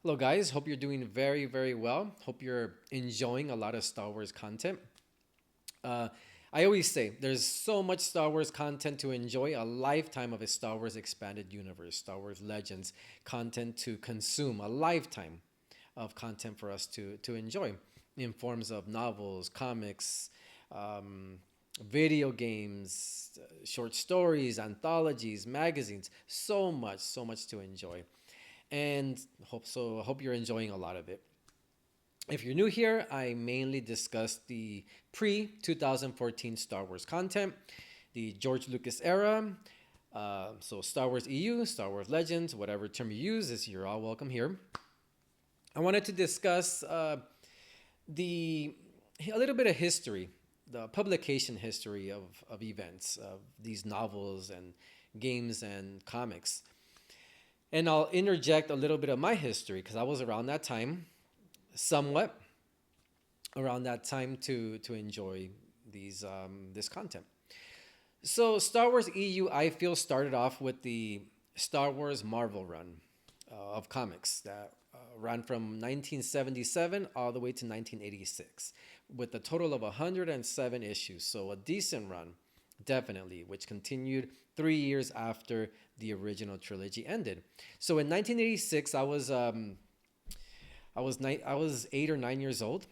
Hello, guys. Hope you're doing very, very well. Hope you're enjoying a lot of Star Wars content. Uh, I always say there's so much Star Wars content to enjoy, a lifetime of a Star Wars expanded universe, Star Wars Legends content to consume, a lifetime of content for us to enjoy in forms of novels, comics, um, video games, short stories, anthologies, magazines. So much to enjoy, and hope you're enjoying a lot of it. If you're new here, I mainly discuss the pre 2014 Star Wars content, the George Lucas era. So Star Wars EU, Star Wars Legends, whatever term you use, is you're all welcome here. I wanted to discuss the a little bit of history, the publication history of events, of these novels and games and comics. And I'll interject a little bit of my history because I was around that time, somewhat around that time to enjoy these this content. So Star Wars EU, I feel, started off with the Star Wars Marvel run of comics that ran from 1977 all the way to 1986, with a total of 107 issues. So a decent run, definitely, which continued 3 years after the original trilogy ended. So in 1986, I was 8 or 9 years old,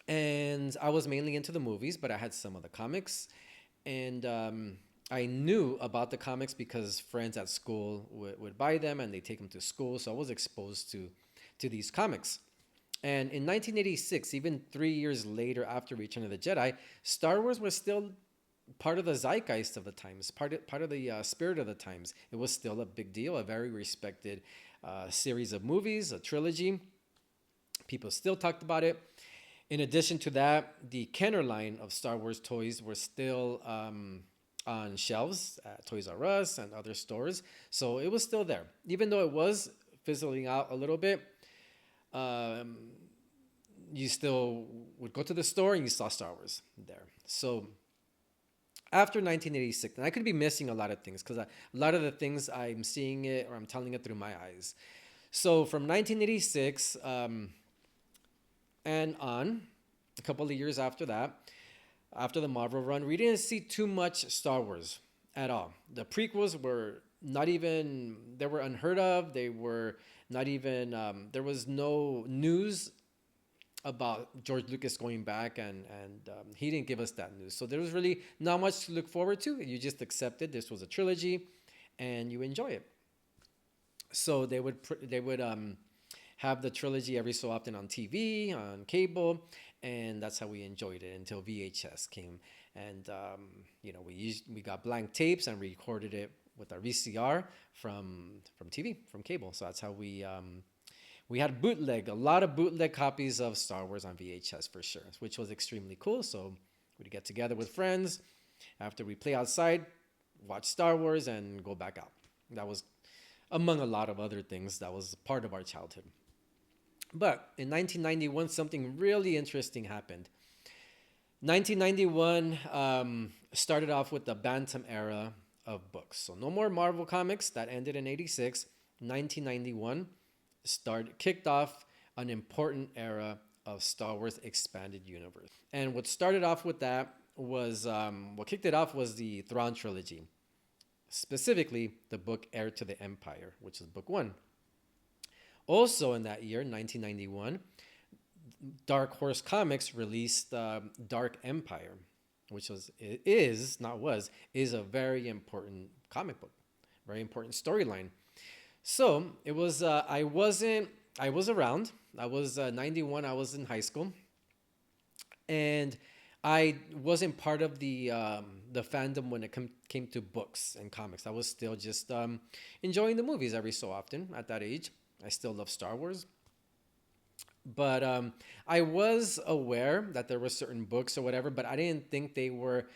and I was mainly into the movies, but I had some of the comics, and I knew about the comics because friends at school would buy them and they take them to school. So I was exposed to these comics. And in 1986, even 3 years later after Return of the Jedi, Star Wars was still part of the zeitgeist of the times, part of the spirit of the times. It was still a big deal, a very respected series of movies, a trilogy. People still talked about it. In addition to that, the Kenner line of Star Wars toys were still on shelves at Toys R Us and other stores. So it was still there. Even though it was fizzling out a little bit, um, you still would go to the store and you saw Star Wars there. So after 1986, and I could be missing a lot of things because a lot of the things I'm seeing it or I'm telling it through my eyes. So from 1986 and on, a couple of years after that, after the Marvel run, we didn't see too much Star Wars at all. The prequels were not even, they were unheard of. They were not even, there was no news about George Lucas going back, and he didn't give us that news. So there was really not much to look forward to. You just accepted this was a trilogy and you enjoy it. So they would have the trilogy every so often on TV, on cable, and that's how we enjoyed it until VHS came. And we got blank tapes and recorded it with our VCR from TV, from cable. So that's how we had bootleg, a lot of bootleg copies of Star Wars on VHS for sure, which was extremely cool. So we'd get together with friends after we play outside, watch Star Wars, and go back out. That was among a lot of other things. That was part of our childhood. But in 1991, something really interesting happened. 1991 started off with the Bantam era of books. So no more Marvel comics. That ended in 86. 1991 kicked off an important era of Star Wars expanded universe. And what started off with that was what kicked it off was the Thrawn trilogy, specifically the book Heir to the Empire, which is book one. Also in that year, 1991, Dark Horse Comics released Dark Empire, which is a very important comic book, very important storyline. So it was. I wasn't. I was around. I was 91. I was in high school, and I wasn't part of the fandom when it came to books and comics. I was still just enjoying the movies every so often at that age. I still love Star Wars, but I was aware that there were certain books or whatever, but I didn't think they were.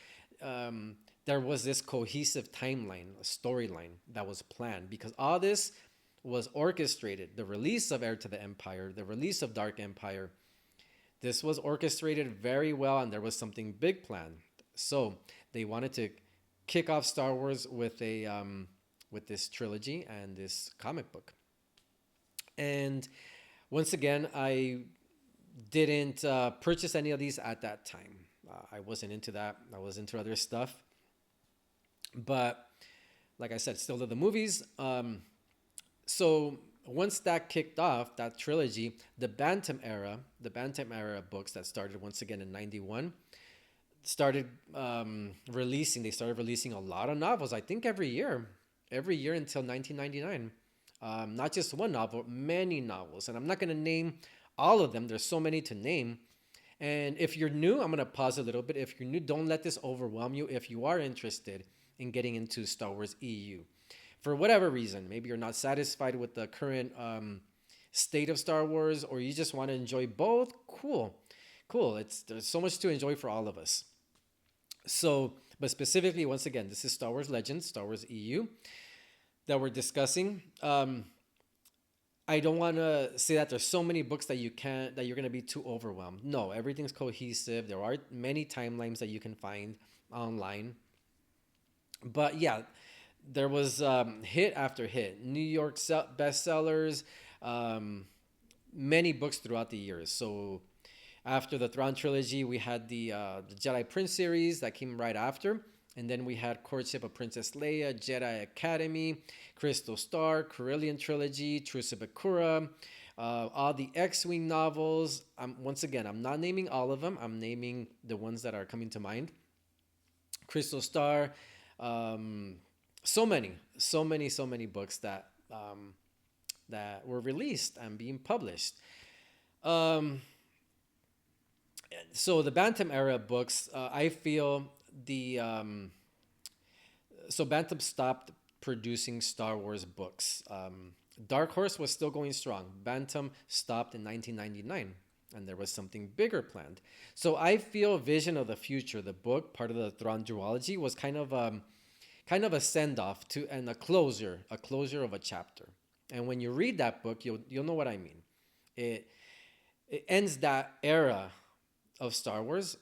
There was this cohesive timeline, a storyline that was planned because all this was orchestrated. The release of Heir to the Empire, the release of Dark Empire, this was orchestrated very well, and there was something big planned. So they wanted to kick off Star Wars with a with this trilogy and this comic book. And once again, I didn't purchase any of these at that time. I wasn't into that. I was into other stuff. But like I said, still love the movies. So once that kicked off, that trilogy, the Bantam era books that started once again in '91, started releasing. They started releasing a lot of novels. I think every year until 1999. Not just one novel, many novels, and I'm not going to name all of them. There's so many to name. And if you're new, I'm going to pause a little bit. If you're new, don't let this overwhelm you. If you are interested in getting into Star Wars EU, for whatever reason, maybe you're not satisfied with the current state of Star Wars, or you just want to enjoy both, cool, cool. There's so much to enjoy for all of us. So, but specifically, once again, this is Star Wars Legends, Star Wars EU that we're discussing. I don't want to say that there's so many books that you're going to be too overwhelmed. No, everything's cohesive. There are many timelines that you can find online. But yeah, there was hit after hit, New York bestsellers, um, many books throughout the years. So after the Thrawn trilogy, we had the Jedi Prince series that came right after. And then we had Courtship of Princess Leia, Jedi Academy, Crystal Star, Corellian Trilogy, Truce of Bakura, all the X-Wing novels. Once again, I'm not naming all of them. I'm naming the ones that are coming to mind. Crystal Star, um, so many books that were released and being published. Um, so the Bantam era books, I feel the so Bantam stopped producing Star Wars books. Dark Horse was still going strong. Bantam stopped in 1999, and there was something bigger planned. So I feel Vision of the Future, the book, part of the Thrawn duology, was kind of a send off to and a closure of a chapter. And when you read that book, you'll know what I mean. It it ends that era of Star Wars,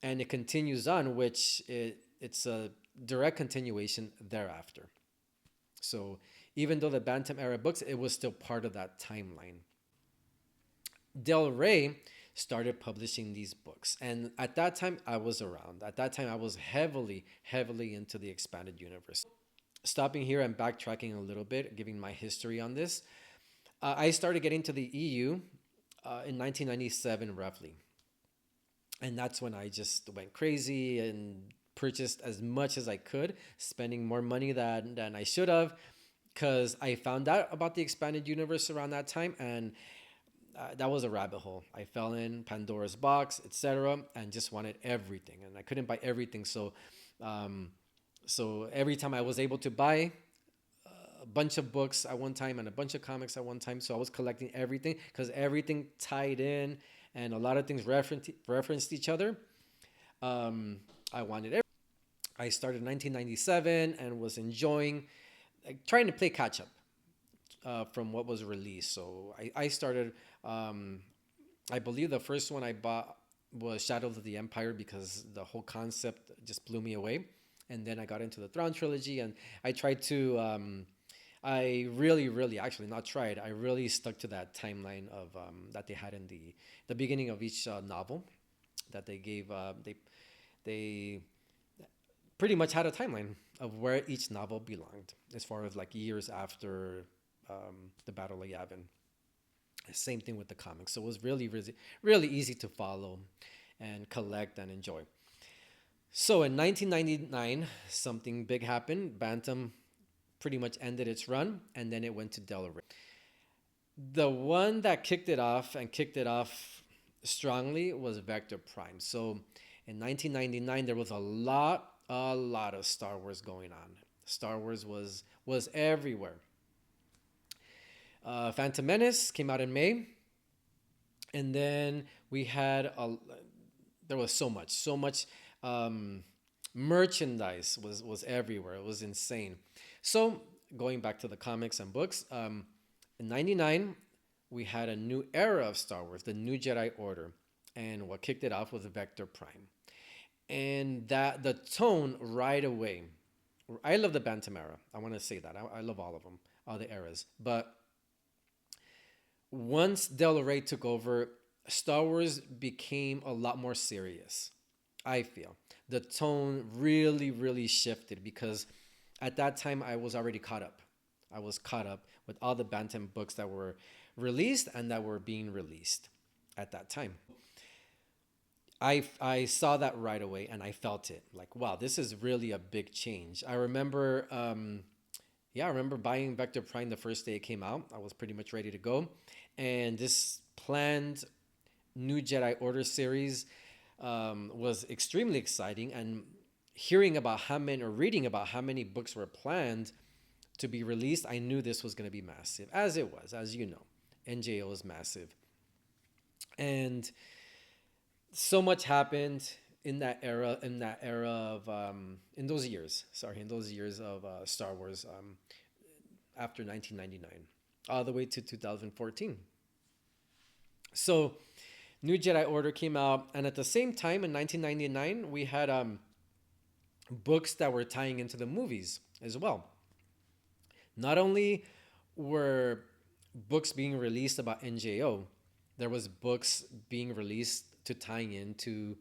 and it continues on, it's a direct continuation thereafter. So even though the Bantam era books, it was still part of that timeline. Del Rey started publishing these books, and at that time I was around. At that time I was heavily into the expanded universe. Stopping here and backtracking a little bit, giving my history on this, I started getting to the EU in 1997 roughly, and that's when I just went crazy and purchased as much as I could, spending more money than I should have, because I found out about the expanded universe around that time, and that was a rabbit hole. I fell in Pandora's box, etc., and just wanted everything, and I couldn't buy everything. Um, so every time I was able to buy a bunch of books at one time and a bunch of comics at one time, so I was collecting everything because everything tied in, and a lot of things referenced each other. I wanted everything. I started in 1997 and was enjoying, like, trying to play catch up from what was released. So I started, um, I believe the first one I bought was Shadows of the Empire because the whole concept just blew me away. And then I got into the Thrawn trilogy, and I tried to, I really, actually not tried, I really stuck to that timeline of that they had in the beginning of each novel that they gave. They pretty much had a timeline of where each novel belonged as far as like years after the Battle of Yavin. Same thing with the comics. So it was really easy to follow and collect and enjoy. So in 1999, something big happened. Bantam pretty much ended its run, and then it went to Del Rey. The one that kicked it off strongly was Vector Prime. So in 1999, there was a lot of Star Wars going on. Star Wars was everywhere. Phantom Menace came out in May, and then we had there was so much um, merchandise was everywhere. It was insane. So going back to the comics and books, in '99 we had a new era of Star Wars, the New Jedi Order, and what kicked it off was Vector Prime, and that the tone right away. I love the Bantam era. I want to say that I love all of them, all the eras, but once Del Rey took over, Star Wars became a lot more serious. I feel the tone really, really shifted because at that time I was already caught up. I was caught up with all the Bantam books that were released and that were being released at that time. I saw that right away and I felt it like, wow, this is really a big change. I remember yeah, I remember buying Vector Prime the first day it came out. I was pretty much ready to go. And this planned new Jedi Order series was extremely exciting. And hearing about how many, or reading about how many books were planned to be released, I knew this was going to be massive, as it was, as you know. NJO is massive. And so much happened in that era of, in those years, sorry, in those years of Star Wars after 1999, all the way to 2014. So, New Jedi Order came out, and at the same time in 1999, we had books that were tying into the movies as well. Not only were books being released about NJO, there was books being released to tying into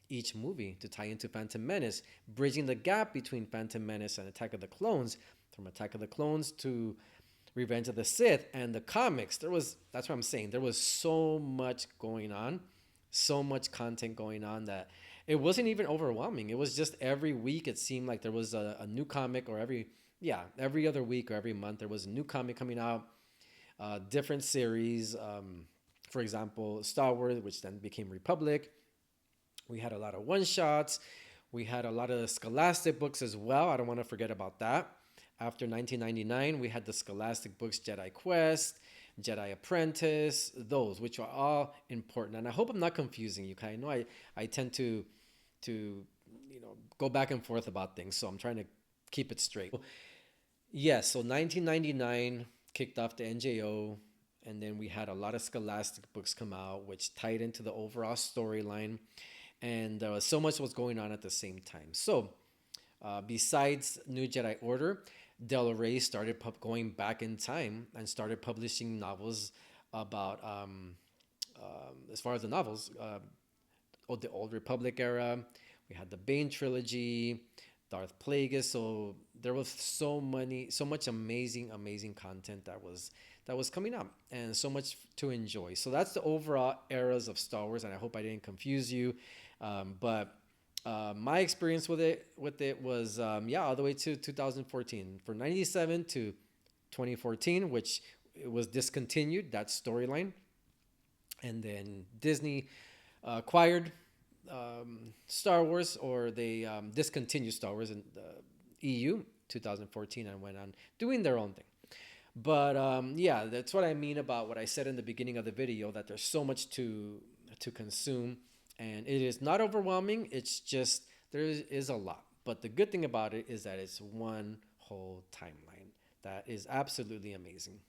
each movie, to tie into Phantom Menace, bridging the gap between Phantom Menace and Attack of the Clones, from Attack of the Clones to Revenge of the Sith and the comics. That's what I'm saying. There was so much going on, so much content going on that it wasn't even overwhelming. It was just every week it seemed like there was a new comic, or every other week or every month there was a new comic coming out, different series. For example, Star Wars, which then became Republic. We had a lot of one shots. We had a lot of Scholastic books as well. I don't want to forget about that. After 1999, we had the Scholastic books, Jedi Quest, Jedi Apprentice, those, which are all important. And I hope I'm not confusing you. I know I tend to go back and forth about things, so I'm trying to keep it straight. Yes, so 1999 kicked off the NJO, and then we had a lot of Scholastic books come out, which tied into the overall storyline, and so much was going on at the same time. So, besides New Jedi Order, Del Rey started going back in time and started publishing novels about, as far as the novels, the Old Republic era. We had the Bane trilogy, Darth Plagueis. So there was so much amazing content that was coming up, and so much to enjoy. So that's the overall eras of Star Wars, and I hope I didn't confuse you. But my experience with it was all the way to 2014, for 97 to 2014, which it was discontinued, that storyline, and then Disney acquired Star Wars, or they discontinued Star Wars in the EU 2014, and went on doing their own thing. But yeah, that's what I mean about what I said in the beginning of the video, that there's so much to consume, and it is not overwhelming. It's just there is a lot. But the good thing about it is that it's one whole timeline that is absolutely amazing.